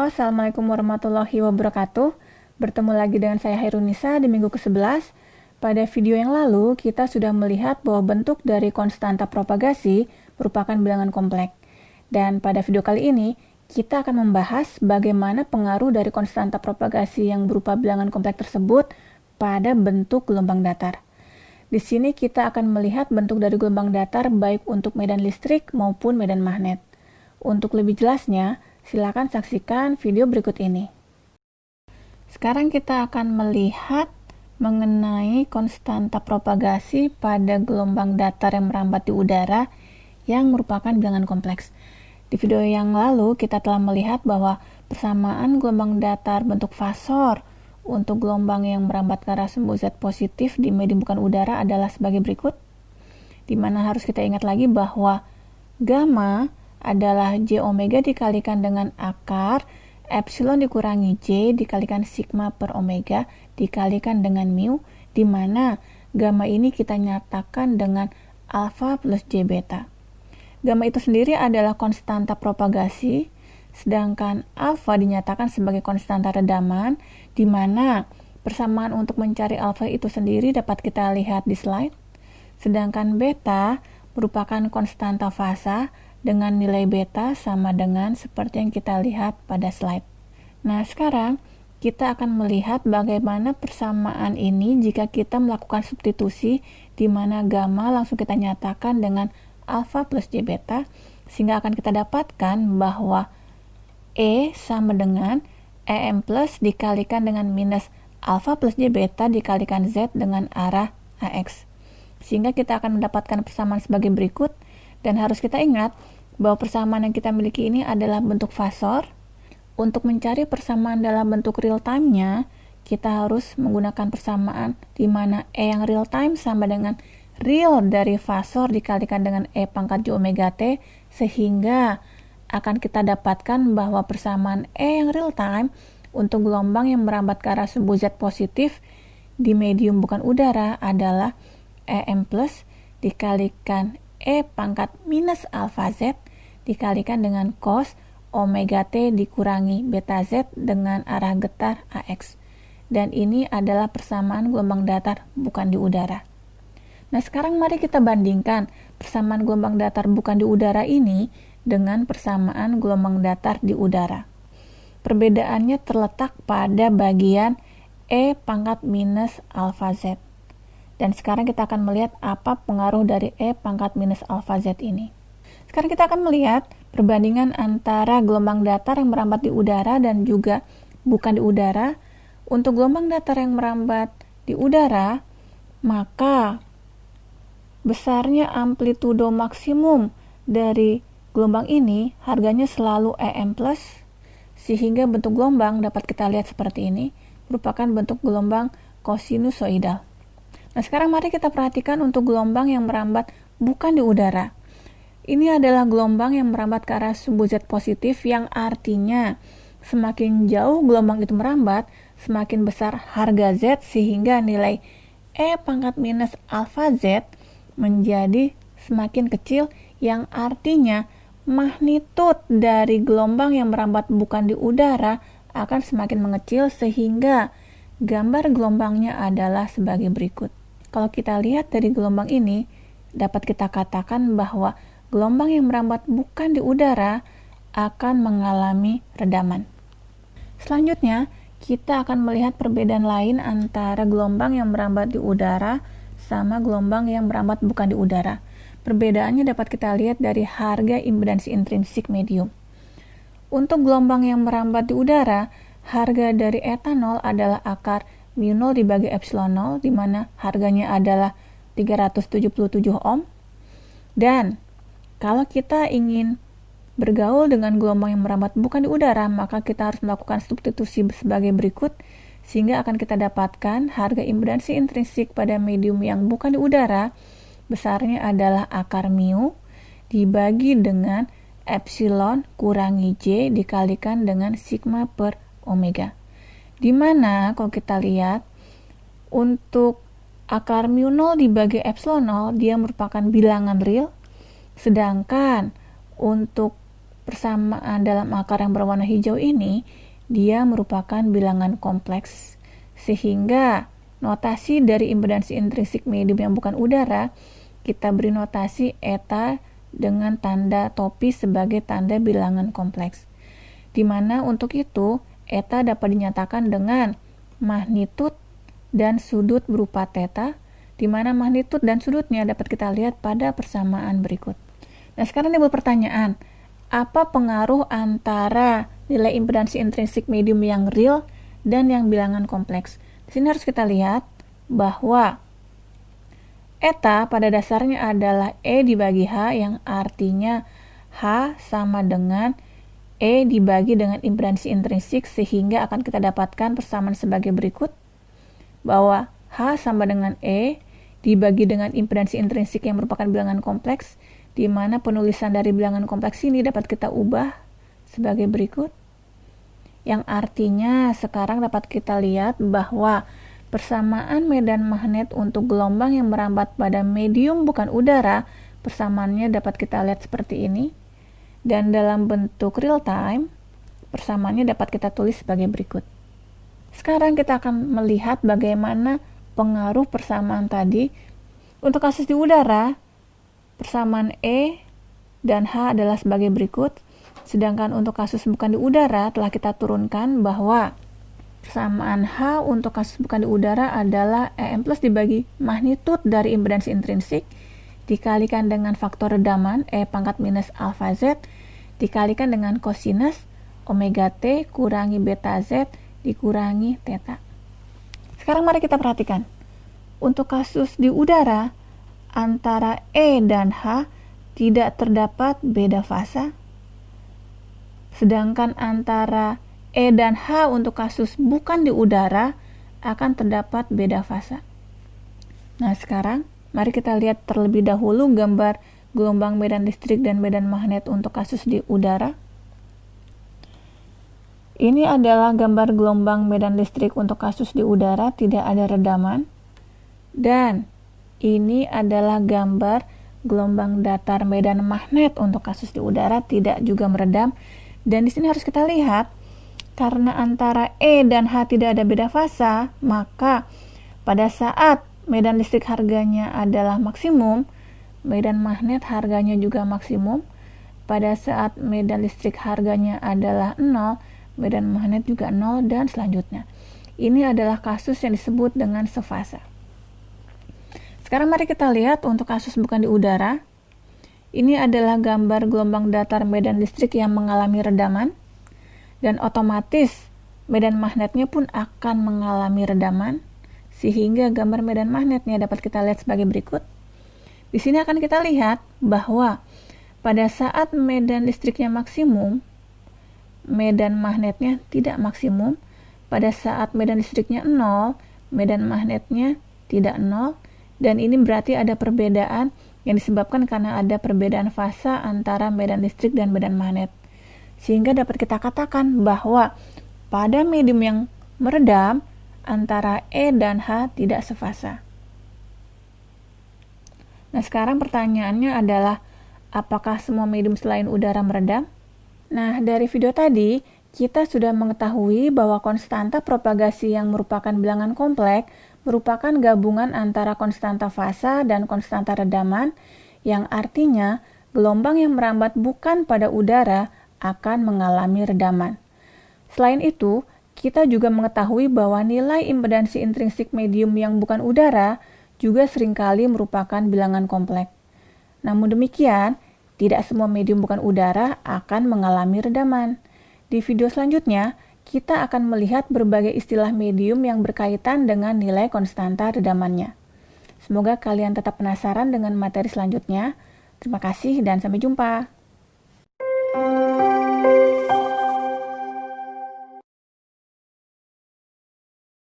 Halo, Assalamualaikum warahmatullahi wabarakatuh. Bertemu lagi dengan saya Hairunisa di minggu ke-11. Pada video yang lalu, kita sudah melihat bahwa bentuk dari konstanta propagasi merupakan bilangan kompleks. Dan pada video kali ini, kita akan membahas bagaimana pengaruh dari konstanta propagasi yang berupa bilangan kompleks tersebut pada bentuk gelombang datar. Di sini kita akan melihat bentuk dari gelombang datar baik untuk medan listrik maupun medan magnet. Untuk lebih jelasnya, silakan saksikan video berikut ini. Sekarang kita akan melihat mengenai konstanta propagasi pada gelombang datar yang merambat di udara yang merupakan bilangan kompleks. Di video yang lalu kita telah melihat bahwa persamaan gelombang datar bentuk fasor untuk gelombang yang merambat ke arah sumbu Z positif di medium bukan udara adalah sebagai berikut, di mana harus kita ingat lagi bahwa gamma adalah J omega dikalikan dengan akar epsilon dikurangi J dikalikan sigma per omega dikalikan dengan mu, di mana gamma ini kita nyatakan dengan alfa plus J beta. Gamma itu sendiri adalah konstanta propagasi, sedangkan alfa dinyatakan sebagai konstanta redaman, di mana persamaan untuk mencari alfa itu sendiri dapat kita lihat di slide, sedangkan beta merupakan konstanta fasa dengan nilai beta sama dengan seperti yang kita lihat pada slide. Nah, sekarang kita akan melihat bagaimana persamaan ini jika kita melakukan substitusi, di mana gamma langsung kita nyatakan dengan alfa plus J beta, sehingga akan kita dapatkan bahwa E sama dengan EM plus dikalikan dengan minus alfa plus J beta dikalikan Z dengan arah AX. Sehingga kita akan mendapatkan persamaan sebagai berikut, dan harus kita ingat bahwa persamaan yang kita miliki ini adalah bentuk fasor. Untuk mencari persamaan dalam bentuk real time-nya, kita harus menggunakan persamaan di mana E yang real time sama dengan real dari fasor dikalikan dengan E pangkat J omega T, sehingga akan kita dapatkan bahwa persamaan E yang real time untuk gelombang yang merambat ke arah sumbu Z positif di medium bukan udara adalah EM plus dikalikan E pangkat minus alfa Z dikalikan dengan cos omega T dikurangi beta Z dengan arah getar AX. Dan ini adalah persamaan gelombang datar bukan di udara. Nah, sekarang mari kita bandingkan persamaan gelombang datar bukan di udara ini dengan persamaan gelombang datar di udara. Perbedaannya terletak pada bagian E pangkat minus alfa Z. Dan sekarang kita akan melihat apa pengaruh dari E pangkat minus alfa Z ini. Sekarang kita akan melihat perbandingan antara gelombang datar yang merambat di udara dan juga bukan di udara. Untuk gelombang datar yang merambat di udara, maka besarnya amplitudo maksimum dari gelombang ini harganya selalu EM+, sehingga bentuk gelombang dapat kita lihat seperti ini, merupakan bentuk gelombang kosinusoidal. Nah, sekarang mari kita perhatikan untuk gelombang yang merambat bukan di udara. Ini adalah gelombang yang merambat ke arah sumbu Z positif, yang artinya semakin jauh gelombang itu merambat, semakin besar harga Z, sehingga nilai E pangkat minus alfa Z menjadi semakin kecil, yang artinya magnitud dari gelombang yang merambat bukan di udara akan semakin mengecil, sehingga gambar gelombangnya adalah sebagai berikut. Kalau kita lihat dari gelombang ini, dapat kita katakan bahwa gelombang yang merambat bukan di udara akan mengalami redaman. Selanjutnya, kita akan melihat perbedaan lain antara gelombang yang merambat di udara sama gelombang yang merambat bukan di udara. Perbedaannya dapat kita lihat dari harga impedansi intrinsik medium. Untuk gelombang yang merambat di udara, harga dari etanol adalah akar mu0 dibagi epsilon 0, di mana harganya adalah 377 ohm. Dan kalau kita ingin bergaul dengan gelombang yang merambat bukan di udara, maka kita harus melakukan substitusi sebagai berikut, sehingga akan kita dapatkan harga impedansi intrinsik pada medium yang bukan di udara besarnya adalah akar mu dibagi dengan epsilon kurangi J dikalikan dengan sigma per omega. Di mana kalau kita lihat untuk akar mu0 dibagi epsilon 0 dia merupakan bilangan real, sedangkan untuk persamaan dalam akar yang berwarna hijau ini, dia merupakan bilangan kompleks. Sehingga notasi dari impedansi intrinsik medium yang bukan udara, kita beri notasi eta dengan tanda topi sebagai tanda bilangan kompleks. Di mana untuk itu, eta dapat dinyatakan dengan magnitud dan sudut berupa theta, di mana magnitud dan sudutnya dapat kita lihat pada persamaan berikut. Nah, sekarang timbul pertanyaan, apa pengaruh antara nilai impedansi intrinsik medium yang real dan yang bilangan kompleks? Di sini harus kita lihat bahwa eta pada dasarnya adalah E dibagi H, yang artinya H sama dengan E dibagi dengan impedansi intrinsik, sehingga akan kita dapatkan persamaan sebagai berikut, bahwa H sama dengan E dibagi dengan impedansi intrinsik yang merupakan bilangan kompleks, di mana penulisan dari bilangan kompleks ini dapat kita ubah sebagai berikut, yang artinya sekarang dapat kita lihat bahwa persamaan medan magnet untuk gelombang yang merambat pada medium bukan udara, persamaannya dapat kita lihat seperti ini, dan dalam bentuk real time, persamaannya dapat kita tulis sebagai berikut. Sekarang kita akan melihat bagaimana pengaruh persamaan tadi. Untuk kasus di udara, persamaan E dan H adalah sebagai berikut, sedangkan untuk kasus bukan di udara telah kita turunkan bahwa persamaan H untuk kasus bukan di udara adalah EM plus dibagi magnitud dari impedansi intrinsik dikalikan dengan faktor redaman E pangkat minus alfa Z dikalikan dengan kosinus omega T kurangi beta Z dikurangi theta. Sekarang mari kita perhatikan. Untuk kasus di udara, antara E dan H tidak terdapat beda fasa, sedangkan antara E dan H untuk kasus bukan di udara akan terdapat beda fasa. Nah, sekarang mari kita lihat terlebih dahulu gambar gelombang medan listrik dan medan magnet untuk kasus di udara. Ini adalah gambar gelombang medan listrik untuk kasus di udara, tidak ada redaman. Dan ini adalah gambar gelombang datar medan magnet untuk kasus di udara, tidak juga meredam. Dan di sini harus kita lihat, karena antara E dan H tidak ada beda fasa, maka pada saat medan listrik harganya adalah maksimum, medan magnet harganya juga maksimum. Pada saat medan listrik harganya adalah 0, medan magnet juga 0, dan selanjutnya. Ini adalah kasus yang disebut dengan sefasa. Sekarang mari kita lihat untuk kasus bukan di udara. Ini adalah gambar gelombang datar medan listrik yang mengalami redaman, dan otomatis medan magnetnya pun akan mengalami redaman, sehingga gambar medan magnetnya dapat kita lihat sebagai berikut. Di sini akan kita lihat bahwa pada saat medan listriknya maksimum, medan magnetnya tidak maksimum. Pada saat medan listriknya 0, medan magnetnya tidak 0, dan ini berarti ada perbedaan yang disebabkan karena ada perbedaan fasa antara medan listrik dan medan magnet. Sehingga dapat kita katakan bahwa pada medium yang meredam, antara E dan H tidak sefasa. Nah, sekarang pertanyaannya adalah, apakah semua medium selain udara meredam? Nah, dari video tadi, kita sudah mengetahui bahwa konstanta propagasi yang merupakan bilangan kompleks merupakan gabungan antara konstanta fasa dan konstanta redaman, yang artinya gelombang yang merambat bukan pada udara akan mengalami redaman. Selain itu, kita juga mengetahui bahwa nilai impedansi intrinsik medium yang bukan udara juga seringkali merupakan bilangan kompleks. Namun demikian, tidak semua medium bukan udara akan mengalami redaman. Di video selanjutnya, kita akan melihat berbagai istilah medium yang berkaitan dengan nilai konstanta redamannya. Semoga kalian tetap penasaran dengan materi selanjutnya. Terima kasih dan sampai jumpa.